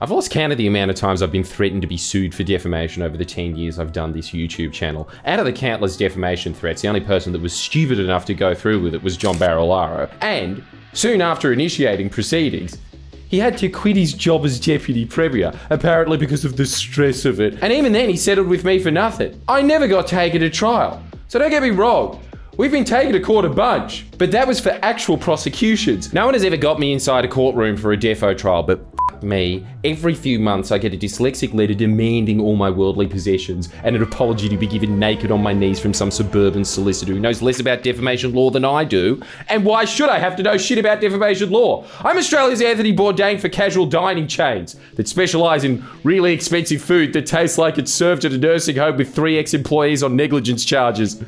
I've lost count of the amount of times I've been threatened to be sued for defamation over the 10 years I've done this YouTube channel. Out of the countless defamation threats, the only person that was stupid enough to go through with it was John Barilaro. And soon after initiating proceedings, he had to quit his job as Deputy Premier, apparently because of the stress of it. And even then, he settled with me for nothing. I never got taken to trial. So don't get me wrong. We've been taken to court a bunch, but that was for actual prosecutions. No one has ever got me inside a courtroom for a defo trial, but f*** me, every few months I get a dyslexic letter demanding all my worldly possessions and an apology to be given naked on my knees from some suburban solicitor who knows less about defamation law than I do. And why should I have to know shit about defamation law? I'm Australia's Anthony Bourdain for casual dining chains that specialise in really expensive food that tastes like it's served at a nursing home with 3 ex-employees on negligence charges.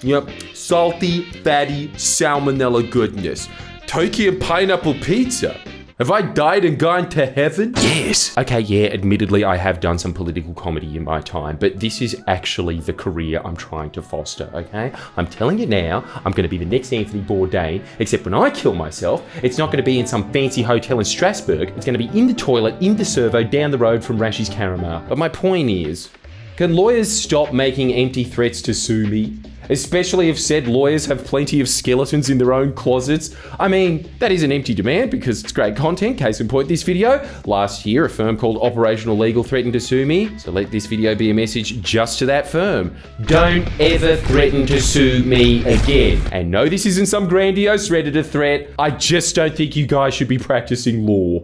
Yep, salty, fatty, salmonella goodness. Turkey and pineapple pizza. Have I died and gone to heaven? Yes. Okay, yeah, admittedly I have done some political comedy in my time, but this is actually the career I'm trying to foster, okay? I'm telling you now, I'm gonna be the next Anthony Bourdain, except when I kill myself, it's not gonna be in some fancy hotel in Strasbourg, it's gonna be in the toilet, in the servo, down the road from Rashi's Caramel. But my point is, can lawyers stop making empty threats to sue me? Especially if said lawyers have plenty of skeletons in their own closets. I mean, that is an empty demand because it's great content. Case in point, this video. Last year, a firm called Operational Legal threatened to sue me. So let this video be a message just to that firm. Don't ever threaten to sue me again. And no, this isn't some grandiose Redditor threat. I just don't think you guys should be practicing law.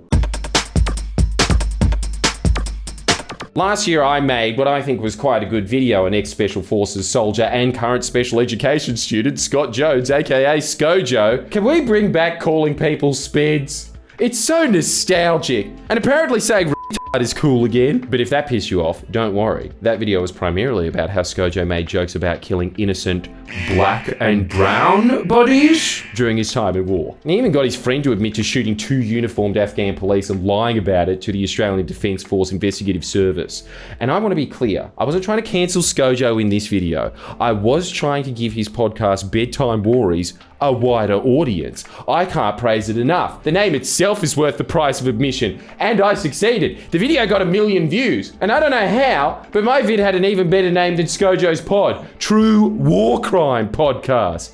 Last year I made what I think was quite a good video on ex-Special Forces soldier and current special education student Scott Jones, aka Scojo. Can we bring back calling people speds? It's so nostalgic. And apparently saying retard is cool again. But if that pissed you off, don't worry. That video was primarily about how Scojo made jokes about killing innocent black and brown bodies during his time in war. And he even got his friend to admit to shooting 2 uniformed Afghan police and lying about it to the Australian Defence Force Investigative Service. And I want to be clear, I wasn't trying to cancel Scojo in this video. I was trying to give his podcast Bedtime Worries a wider audience. I can't praise it enough. The name itself is worth the price of admission, and I succeeded. The video got 1 million views, and I don't know how, but my vid had an even better name than Scojo's pod, True War Crime Podcast.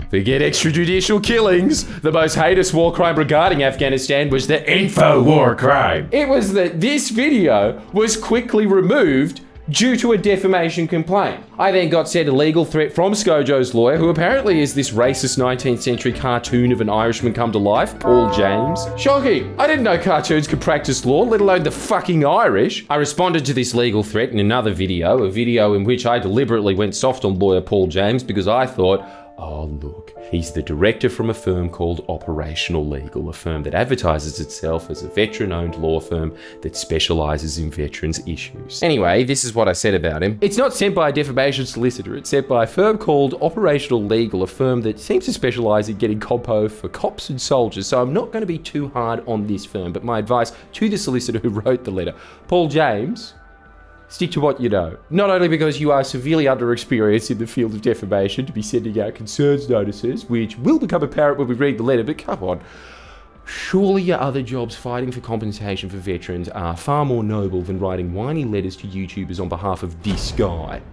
Forget extrajudicial killings. The most heinous war crime regarding Afghanistan was the info war crime. It was that this video was quickly removed due to a defamation complaint. I then got sent a legal threat from Scojo's lawyer, who apparently is this racist 19th century cartoon of an Irishman come to life, Paul James. Shocking. I didn't know cartoons could practice law, let alone the fucking Irish. I responded to this legal threat in another video, a video in which I deliberately went soft on lawyer Paul James because I thought, oh look, he's the director from a firm called Operational Legal, a firm that advertises itself as a veteran-owned law firm that specialises in veterans' issues. Anyway, this is what I said about him. It's not sent by a defamation solicitor, it's sent by a firm called Operational Legal, a firm that seems to specialise in getting compo for cops and soldiers, so I'm not going to be too hard on this firm, but my advice to the solicitor who wrote the letter, Paul James, stick to what you know. Not only because you are severely underexperienced in the field of defamation to be sending out concerns notices, which will become apparent when we read the letter, but come on. Surely your other jobs fighting for compensation for veterans are far more noble than writing whiny letters to YouTubers on behalf of this guy.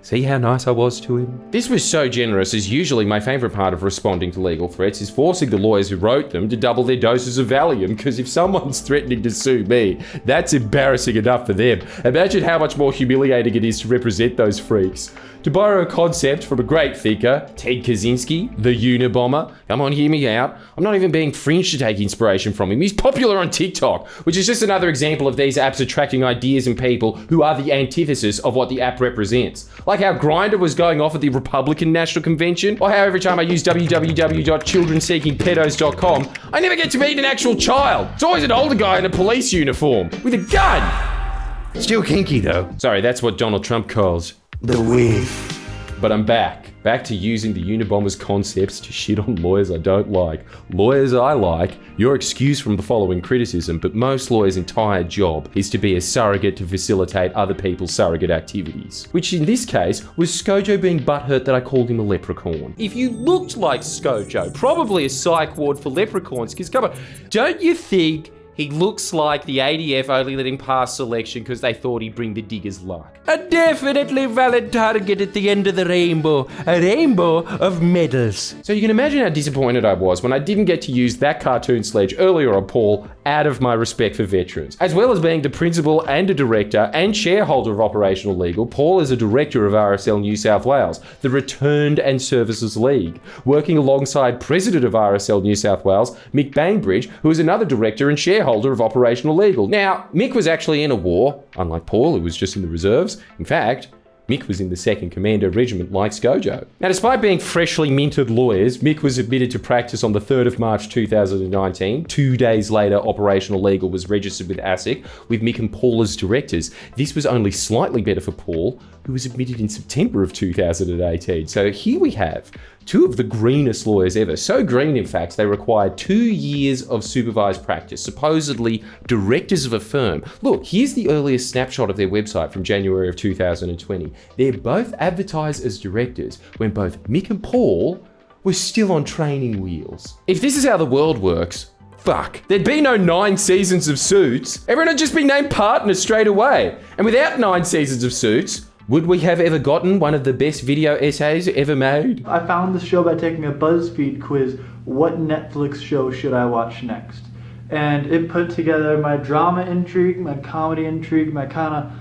See how nice I was to him? This was so generous, as usually my favourite part of responding to legal threats is forcing the lawyers who wrote them to double their doses of Valium, because if someone's threatening to sue me, that's embarrassing enough for them. Imagine how much more humiliating it is to represent those freaks. To borrow a concept from a great thinker, Ted Kaczynski, the Unabomber, come on, hear me out. I'm not even being fringe to take inspiration from him. He's popular on TikTok, which is just another example of these apps attracting ideas and people who are the antithesis of what the app represents. Like how Grindr was going off at the Republican National Convention, or how every time I use www.childrenseekingpedos.com, I never get to meet an actual child. It's always an older guy in a police uniform with a gun. Still kinky though. Sorry, that's what Donald Trump calls the whiff. But I'm back. Back to using the Unabomber's concepts to shit on lawyers I don't like. Lawyers I like, you're excused from the following criticism, but most lawyers' entire job is to be a surrogate to facilitate other people's surrogate activities. Which in this case was Scojo being butthurt that I called him a leprechaun. If you looked like Scojo, probably a psych ward for leprechauns, because come on, don't you think he looks like the ADF only letting pass selection because they thought he'd bring the diggers luck? A definitely valid target at the end of the rainbow. A rainbow of medals. So you can imagine how disappointed I was when I didn't get to use that cartoon sledge earlier on Paul out of my respect for veterans. As well as being the principal and a director and shareholder of Operational Legal, Paul is a director of RSL New South Wales, the Returned and Services League, working alongside president of RSL New South Wales, Mick Bainbridge, who is another director and shareholder of Operational Legal. Now, Mick was actually in a war, unlike Paul, who was just in the reserves. In fact, Mick was in the 2nd Commando Regiment like Scojo. Now, despite being freshly minted lawyers, Mick was admitted to practice on the 3rd of March 2019. 2 days later, Operational Legal was registered with ASIC, with Mick and Paul as directors. This was only slightly better for Paul, who was admitted in September of 2018. So here we have two of the greenest lawyers ever. So green, in fact, they required 2 years of supervised practice, supposedly directors of a firm. Look, here's the earliest snapshot of their website from January of 2020. They're both advertised as directors when both Mick and Paul were still on training wheels. If this is how the world works, fuck. There'd be no 9 seasons of Suits. Everyone would just be named partners straight away. And without 9 seasons of Suits, would we have ever gotten one of the best video essays ever made? I found this show by taking a BuzzFeed quiz, what Netflix show should I watch next? And it put together my drama intrigue, my comedy intrigue, my kind of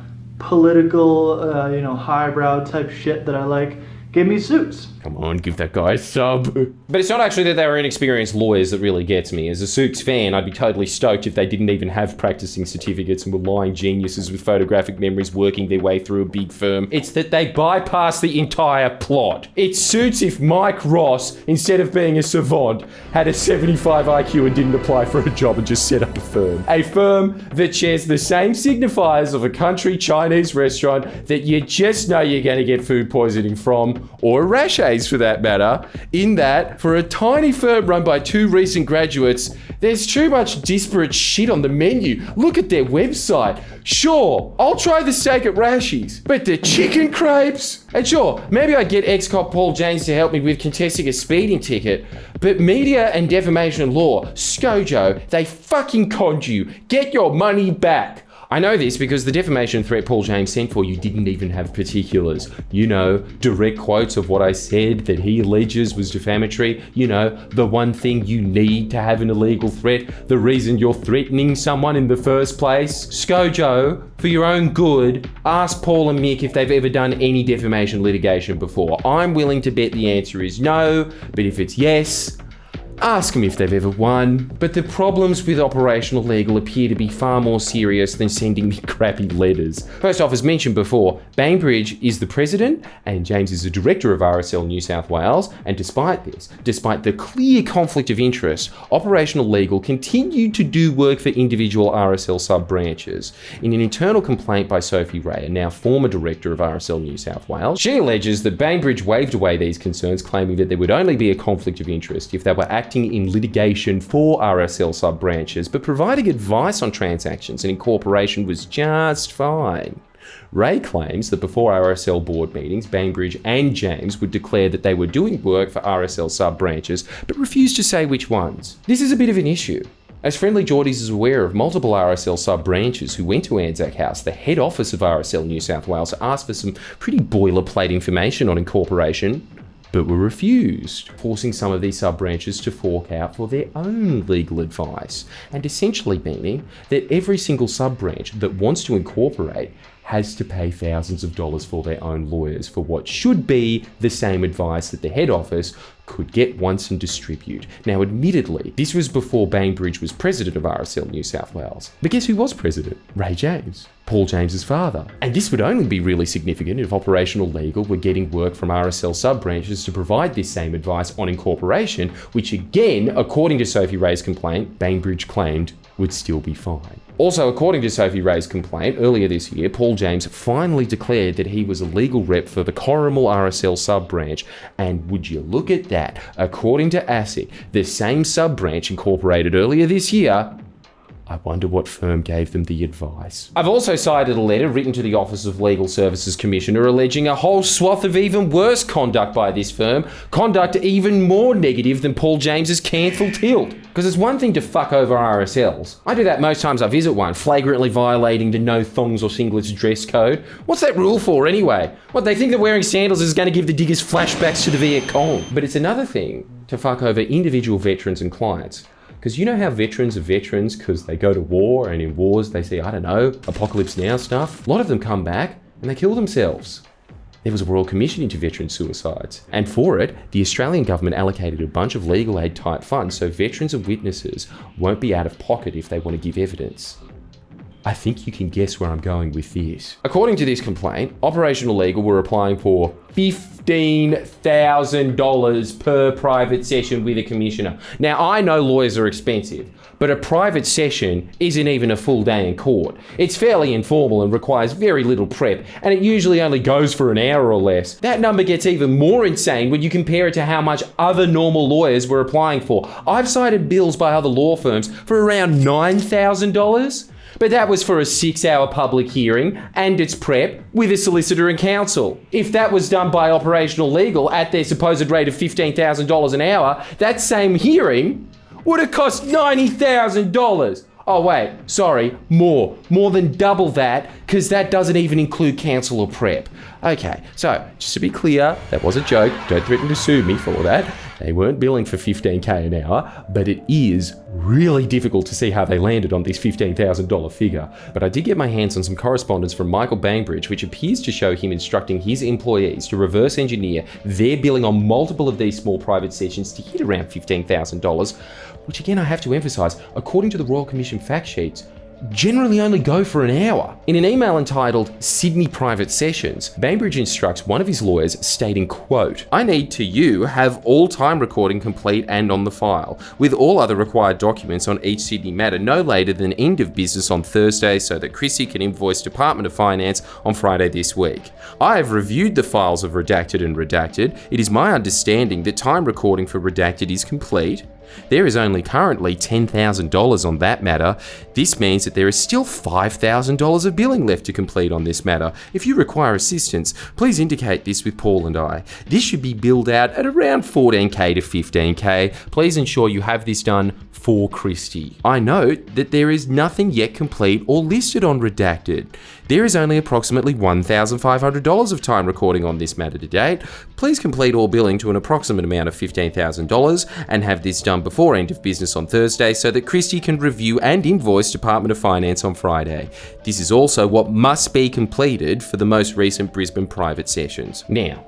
political, highbrow type shit that I like. Give me Suits. Come on, give that guy a sub. But it's not actually that they were inexperienced lawyers that really gets me. As a Suits fan, I'd be totally stoked if they didn't even have practicing certificates and were lying geniuses with photographic memories working their way through a big firm. It's that they bypass the entire plot. It suits if Mike Ross, instead of being a savant, had a 75 IQ and didn't apply for a job and just set up a firm. A firm that shares the same signifiers of a country Chinese restaurant that you just know you're going to get food poisoning from, or a rash for that matter, in that for a tiny firm run by 2 recent graduates, there's too much disparate shit on the menu. Look at their website. Sure, I'll try the steak at Rashi's, but the chicken crepes? And sure, maybe I get ex-cop Paul James to help me with contesting a speeding ticket, but media and defamation law, Scojo, they fucking conned you. Get your money back. I know this because the defamation threat Paul James sent for you didn't even have particulars. You know, direct quotes of what I said that he alleges was defamatory. You know, the one thing you need to have an illegal threat, the reason you're threatening someone in the first place. Scojo, for your own good, ask Paul and Mick if they've ever done any defamation litigation before. I'm willing to bet the answer is no, but if it's yes, ask them if they've ever won. But the problems with Operational Legal appear to be far more serious than sending me crappy letters. First off, as mentioned before, Bainbridge is the president and James is the director of RSL New South Wales, and despite this, despite the clear conflict of interest, Operational Legal continued to do work for individual RSL sub-branches. In an internal complaint by Sophie Ray, a now former director of RSL New South Wales, she alleges that Bainbridge waved away these concerns, claiming that there would only be a conflict of interest if they were acting in litigation for RSL sub-branches, but providing advice on transactions and incorporation was just fine. Ray claims that before RSL board meetings, Bainbridge and James would declare that they were doing work for RSL sub-branches, but refused to say which ones. This is a bit of an issue, as Friendly Geordies is aware of multiple RSL sub-branches who went to Anzac House, the head office of RSL New South Wales, to ask for some pretty boilerplate information on incorporation, but were refused, forcing some of these sub-branches to fork out for their own legal advice, and essentially meaning that every single sub-branch that wants to incorporate has to pay thousands of dollars for their own lawyers for what should be the same advice that the head office could get once and distribute. Now, admittedly, this was before Bainbridge was president of RSL New South Wales. But guess who was president? Ray James, Paul James's father. And this would only be really significant if Operational Legal were getting work from RSL sub-branches to provide this same advice on incorporation, which again, according to Sophie Ray's complaint, Bainbridge claimed would still be fine. Also, according to Sophie Ray's complaint, earlier this year, Paul James finally declared that he was a legal rep for the Corrimal RSL sub-branch. And would you look at that, according to ASIC, the same sub-branch incorporated earlier this year, I wonder what firm gave them the advice. I've also cited a letter written to the Office of Legal Services Commissioner alleging a whole swath of even worse conduct by this firm, conduct even more negative than Paul James's cancelled tilt. Because it's one thing to fuck over RSLs. I do that most times I visit one, flagrantly violating the no thongs or singlets dress code. What's that rule for anyway? What, they think that wearing sandals is going to give the diggers flashbacks to the Viet Cong? But it's another thing to fuck over individual veterans and clients. Because you know how veterans are veterans because they go to war, and in wars they see, I don't know, Apocalypse Now stuff. A lot of them come back and they kill themselves. There was a Royal Commission into veteran suicides, and for it, the Australian government allocated a bunch of legal aid type funds so veterans and witnesses won't be out of pocket if they want to give evidence. I think you can guess where I'm going with this. According to this complaint, Operational Legal were applying for $15,000 per private session with a commissioner. Now, I know lawyers are expensive, but a private session isn't even a full day in court. It's fairly informal and requires very little prep, and it usually only goes for an hour or less. That number gets even more insane when you compare it to how much other normal lawyers were applying for. I've cited bills by other law firms for around $9,000. But that was for a 6-hour public hearing and its prep with a solicitor and counsel. If that was done by Operational Legal at their supposed rate of $15,000 an hour, that same hearing would have cost $90,000. Oh wait, sorry, more than double that, because that doesn't even include counsel or prep. Okay, so just to be clear, that was a joke. Don't threaten to sue me for that. They weren't billing for $15,000 an hour, but it is really difficult to see how they landed on this $15,000 figure. But I did get my hands on some correspondence from Michael Bainbridge, which appears to show him instructing his employees to reverse engineer their billing on multiple of these small private sessions to hit around $15,000, which again I have to emphasise, according to the Royal Commission fact sheets, generally only go for an hour. In an email entitled Sydney Private Sessions, Bainbridge instructs one of his lawyers stating, quote, I need to have all time recording complete and on the file, with all other required documents on each Sydney matter no later than end of business on Thursday so that Chrissy can invoice Department of Finance on Friday this week. I have reviewed the files of Redacted and Redacted. It is my understanding that time recording for Redacted is complete. There is only currently $10,000 on that matter. This means that there is still $5,000 of billing left to complete on this matter. If you require assistance, please indicate this with Paul and I. This should be billed out at around $14,000 to $15,000. Please ensure you have this done for Christie. I note that there is nothing yet complete or listed on Redacted. There is only approximately $1,500 of time recording on this matter to date. Please complete all billing to an approximate amount of $15,000 and have this done before end of business on Thursday so that Christie can review and invoice Department of Finance on Friday. This is also what must be completed for the most recent Brisbane private sessions. Now,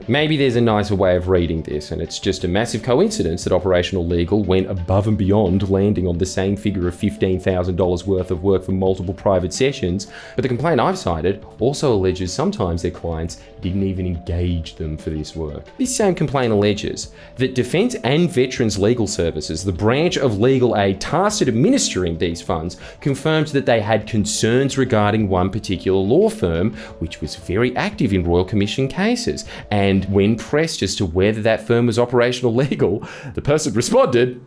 maybe there's a nicer way of reading this, and it's just a massive coincidence that Operational Legal went above and beyond landing on the same figure of $15,000 worth of work for multiple private sessions, but the complaint I've cited also alleges sometimes their clients didn't even engage them for this work. This same complaint alleges that Defence and Veterans Legal Services, the branch of legal aid tasked at administering these funds, confirmed that they had concerns regarding one particular law firm, which was very active in Royal Commission cases, and when pressed as to whether that firm was Operational Legal, the person responded,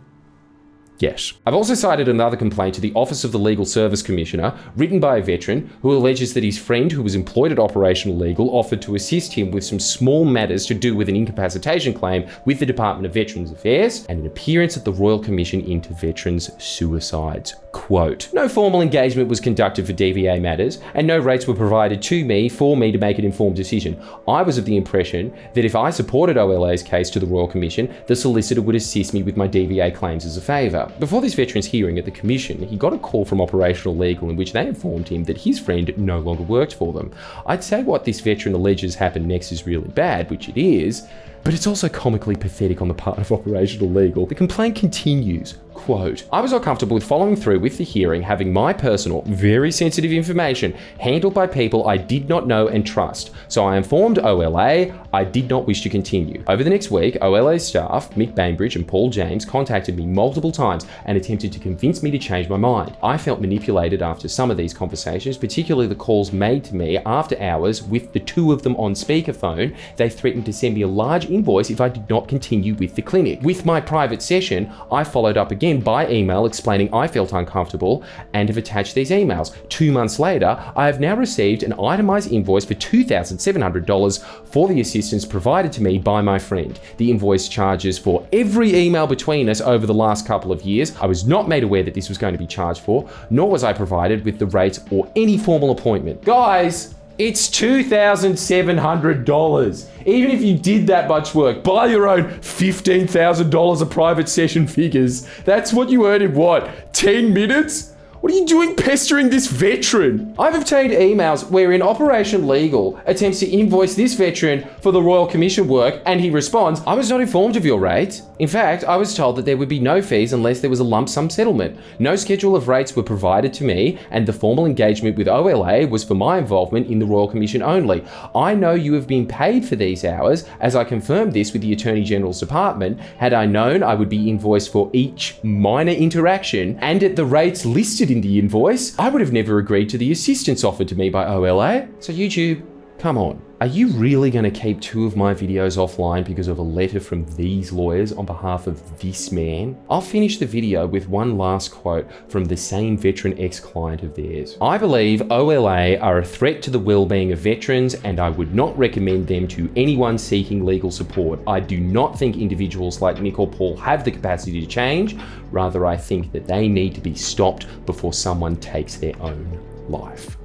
yes. I've also cited another complaint to the Office of the Legal Service Commissioner, written by a veteran who alleges that his friend who was employed at Operational Legal offered to assist him with some small matters to do with an incapacitation claim with the Department of Veterans Affairs and an appearance at the Royal Commission into Veterans Suicides. Quote, no formal engagement was conducted for DVA matters and no rates were provided to me for me to make an informed decision. I was of the impression that if I supported OLA's case to the Royal Commission, the solicitor would assist me with my DVA claims as a favour. Before this veteran's hearing at the Commission, he got a call from Operational Legal in which they informed him that his friend no longer worked for them. I'd say what this veteran alleges happened next is really bad, which it is, but it's also comically pathetic on the part of Operational Legal. The complaint continues, quote, "I was not comfortable with following through with the hearing, having my personal, very sensitive information handled by people I did not know and trust. So I informed OLA I did not wish to continue. Over the next week, OLA staff, Mick, Bainbridge and Paul James contacted me multiple times and attempted to convince me to change my mind. I felt manipulated after some of these conversations, particularly the calls made to me after hours with the two of them on speakerphone. They threatened to send me a large invoice if I did not continue with the clinic. With my private session, I followed up again by email explaining I felt uncomfortable and have attached these emails. 2 months later, I have now received an itemized invoice for $2,700 for the assistance provided to me by my friend. The invoice charges for every email between us over the last couple of years. I was not made aware that this was going to be charged for, nor was I provided with the rates or any formal appointment." Guys, it's $2,700. Even if you did that much work, buy your own $15,000 of private session figures. That's what you earn in what, 10 minutes? What are you doing pestering this veteran? I've obtained emails wherein Operation Legal attempts to invoice this veteran for the Royal Commission work, and he responds, "I was not informed of your rates. In fact, I was told that there would be no fees unless there was a lump sum settlement. No schedule of rates were provided to me, and the formal engagement with OLA was for my involvement in the Royal Commission only. I know you have been paid for these hours, as I confirmed this with the Attorney General's Department. Had I known I would be invoiced for each minor interaction and at the rates listed in the invoice, I would have never agreed to the assistance offered to me by OLA." So YouTube, come on. Are you really going to keep 2 of my videos offline because of a letter from these lawyers on behalf of this man? I'll finish the video with one last quote from the same veteran ex-client of theirs. "I believe OLA are a threat to the well-being of veterans, and I would not recommend them to anyone seeking legal support. I do not think individuals like Mick or Paul have the capacity to change. Rather, I think that they need to be stopped before someone takes their own life."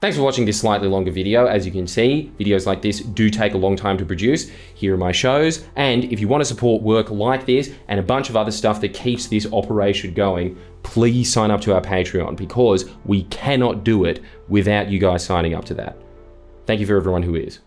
Thanks for watching this slightly longer video. As you can see, videos like this do take a long time to produce. Here are my shows. And if you want to support work like this and a bunch of other stuff that keeps this operation going, please sign up to our Patreon, because we cannot do it without you guys signing up to that. Thank you for everyone who is.